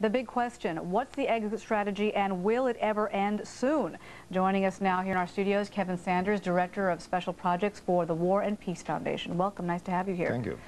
The big question, what's the exit strategy and will it ever end soon? Joining us now here in our studios, Kosova Sanders, Director of Special Projects for the War and Peace Foundation. Welcome, nice to have you here. Thank you.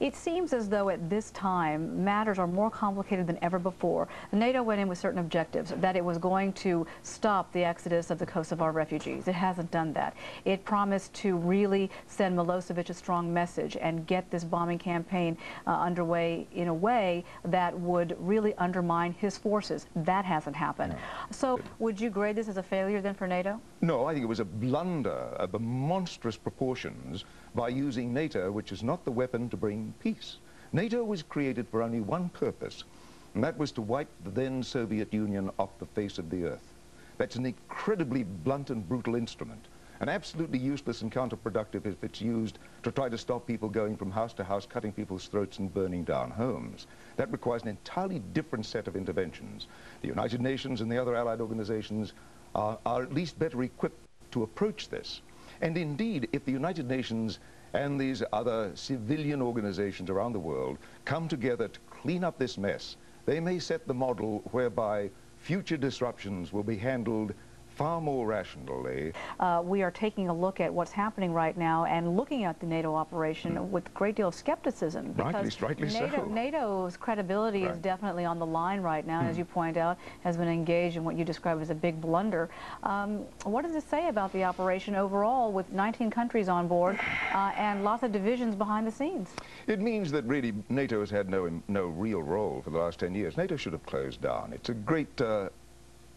It seems as though at this time matters are more complicated than ever before. NATO went in with certain objectives, that it was going to stop the exodus of the Kosovar refugees. It hasn't done that. It promised to really send Milosevic a strong message and get this bombing campaign underway in a way that would really undermine his forces. That hasn't happened. No. So would you grade this as a failure then for NATO? No, I think it was a blunder of monstrous proportions by using NATO, which is not the weapon to bring peace. NATO was created for only one purpose, and that was to wipe the then Soviet Union off the face of the earth. That's an incredibly blunt and brutal instrument, and absolutely useless and counterproductive if it's used to try to stop people going from house to house, cutting people's throats and burning down homes. That requires an entirely different set of interventions. The United Nations and the other allied organizations are at least better equipped to approach this. And indeed, if the United Nations and these other civilian organizations around the world come together to clean up this mess, they may set the model whereby future disruptions will be handled far more rationally. We are taking a look at what's happening right now and looking at the NATO operation with a great deal of skepticism. Rightly so. NATO's credibility is definitely on the line right now, and as you point out, has been engaged in what you describe as a big blunder. What does it say about the operation overall with 19 countries on board and lots of divisions behind the scenes? It means that really NATO has had no real role for the last 10 years. NATO should have closed down. It's a great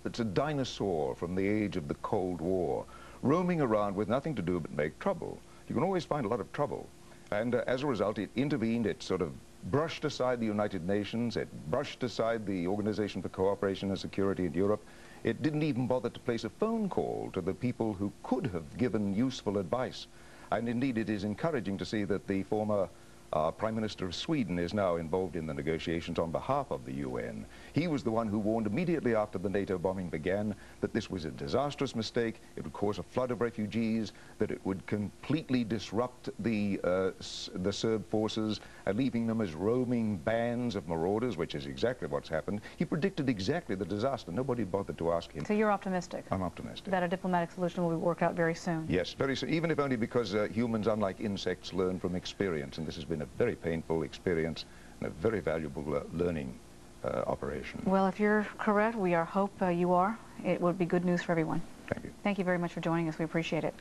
it's a dinosaur from the age of the Cold War, roaming around with nothing to do but make trouble. You can always find a lot of trouble. And as a result, it intervened, it sort of brushed aside the United Nations, it brushed aside the Organization for Cooperation and Security in Europe. It didn't even bother to place a phone call to the people who could have given useful advice. And indeed, it is encouraging to see that the former Prime Minister of Sweden is now involved in the negotiations on behalf of the UN. He was the one who warned immediately after the NATO bombing began that this was a disastrous mistake, it would cause a flood of refugees, that it would completely disrupt the Serb forces, leaving them as roaming bands of marauders, which is exactly what's happened. He predicted exactly the disaster. Nobody bothered to ask him. So you're optimistic? I'm optimistic. That a diplomatic solution will be worked out very soon? Yes, very soon, even if only because humans, unlike insects, learn from experience, and this has been a very painful experience and a very valuable learning operation. Well, if you're correct, we hope you are. It would be good news for everyone. Thank you. Thank you very much for joining us. We appreciate it.